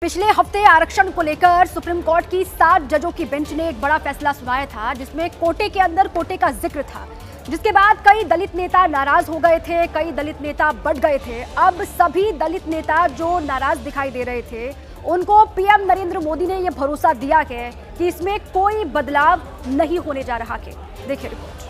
पिछले हफ्ते आरक्षण को लेकर सुप्रीम कोर्ट की 7 जजों की बेंच ने एक बड़ा फैसला सुनाया था, जिसमें कोटे के अंदर कोटे का जिक्र था, जिसके बाद कई दलित नेता नाराज हो गए थे, कई दलित नेता बढ़ गए थे। अब सभी दलित नेता जो नाराज दिखाई दे रहे थे, उनको पीएम नरेंद्र मोदी ने यह भरोसा दिया है कि इसमें कोई बदलाव नहीं होने जा रहा है। देखिए रिपोर्ट।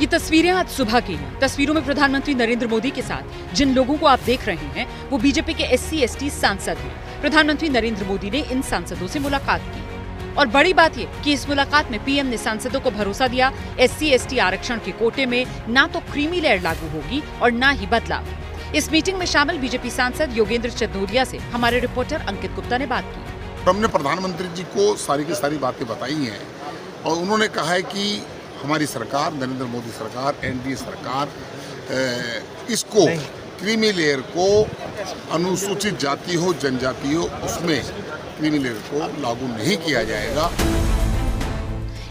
ये तस्वीरें आज सुबह की हैं। तस्वीरों में प्रधानमंत्री नरेंद्र मोदी के साथ जिन लोगों को आप देख रहे हैं वो बीजेपी के SC/ST सांसद हैं। प्रधानमंत्री नरेंद्र मोदी ने इन सांसदों से मुलाकात की और बड़ी बात ये कि इस मुलाकात में पीएम ने सांसदों को भरोसा दिया, SC/ST आरक्षण के कोटे में ना तो क्रीमी लेयर लागू होगी और ना ही बदलाव। इस मीटिंग में शामिल बीजेपी सांसद योगेंद्र चंदोलिया से हमारे रिपोर्टर अंकित गुप्ता ने बात की। हमने प्रधानमंत्री जी को सारी की सारी बातें बताई हैं और उन्होंने कहा है कि हमारी सरकार, नरेंद्र मोदी सरकार, NDA सरकार इसको क्रीमी लेयर को, अनुसूचित जाति हो जनजाति हो, उसमें क्रीमी लेयर को लागू नहीं किया जाएगा।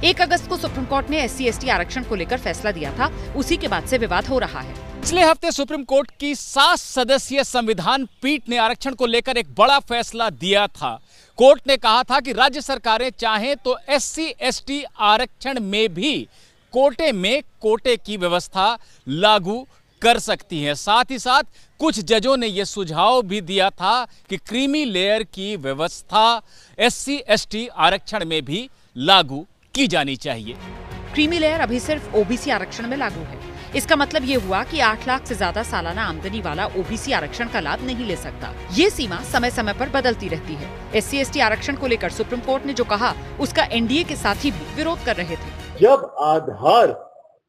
1 अगस्त को सुप्रीम कोर्ट ने SC/ST आरक्षण को लेकर फैसला दिया था, उसी के बाद से विवाद हो रहा है। पिछले हफ्ते सुप्रीम कोर्ट की 7 सदस्यीय संविधान पीठ ने आरक्षण को लेकर एक बड़ा फैसला दिया था। कोर्ट ने कहा था कि राज्य सरकारें चाहें तो SC/ST आरक्षण में भी कोटे में कोटे की व्यवस्था लागू कर सकती है। साथ ही साथ कुछ जजों ने यह सुझाव भी दिया था कि क्रीमी लेयर की व्यवस्था SC/ST आरक्षण में भी लागू की जानी चाहिए। क्रीमी लेयर अभी सिर्फ OBC आरक्षण में लागू है। इसका मतलब ये हुआ कि 8 लाख से ज्यादा सालाना आमदनी वाला OBC आरक्षण का लाभ नहीं ले सकता। ये सीमा समय समय पर बदलती रहती है। SC/ST आरक्षण को लेकर सुप्रीम कोर्ट ने जो कहा, उसका NDA के साथी भी विरोध कर रहे थे। जब आधार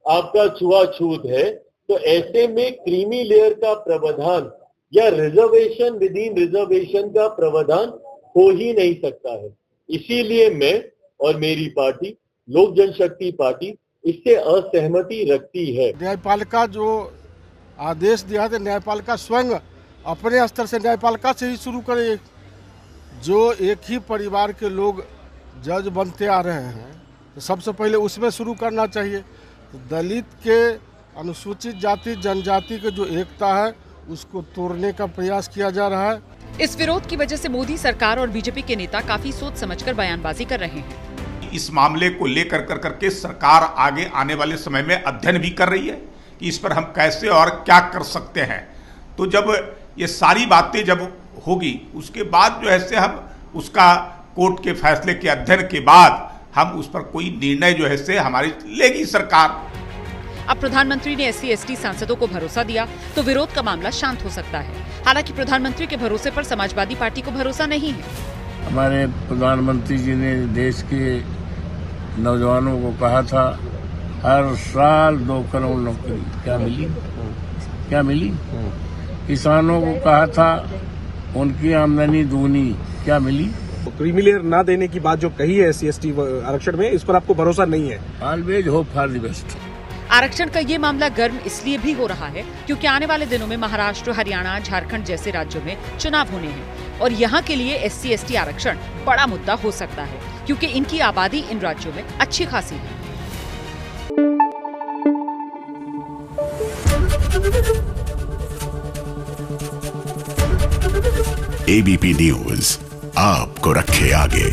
आपका छुआछूत है तो ऐसे में क्रीमी लेयर का प्रावधान या रिजर्वेशन विद इन रिजर्वेशन का प्रावधान हो ही नहीं सकता है। इसीलिए मैं और मेरी पार्टी लोक जनशक्ति पार्टी इससे असहमति रखती है। न्यायपालिका जो आदेश दिया है, न्यायपालिका स्वयं अपने स्तर से न्यायपालिका से ही शुरू करे। जो एक ही परिवार के लोग जज बनते आ रहे हैं, तो सबसे पहले उसमें शुरू करना चाहिए। तो दलित के, अनुसूचित जाति जनजाति के जो एकता है, उसको तोड़ने का प्रयास किया जा रहा है। इस विरोध की वजह से मोदी सरकार और बीजेपी के नेता काफी सोच समझकर बयानबाजी कर रहे हैं। इस मामले को लेकर करके सरकार आगे आने वाले समय में अध्ययन भी कर रही है कि इस पर हम कैसे और क्या कर सकते हैं। तो जब ये सारी बातें जब होगी, उसके बाद जो है से हम उसका कोर्ट के फैसले के अध्ययन के बाद हम उस पर कोई निर्णय जो है से हमारी लेगी सरकार। अब प्रधानमंत्री ने SC/ST सांसदों को भरोसा दिया तो विरोध का मामला शांत हो सकता है। हालांकि प्रधानमंत्री के भरोसे पर समाजवादी पार्टी को भरोसा नहीं है। हमारे प्रधानमंत्री जी ने देश के नौजवानों को कहा था, हर साल 2 करोड़ नौकरी। क्या मिली? किसानों को कहा था उनकी आमदनी दूनी। क्या मिली? क्रीमी लेयर ना देने की बात जो कही है SC/ST आरक्षण में, इस पर आपको भरोसा नहीं है? Always hope for the best. आरक्षण का ये मामला गर्म इसलिए भी हो रहा है क्योंकि आने वाले दिनों में महाराष्ट्र, हरियाणा, झारखंड जैसे राज्यों में चुनाव होने हैं और यहाँ के लिए SC/ST आरक्षण बड़ा मुद्दा हो सकता है क्योंकि इनकी आबादी इन राज्यों में अच्छी खासी है। ABP न्यूज आपको रखे आगे।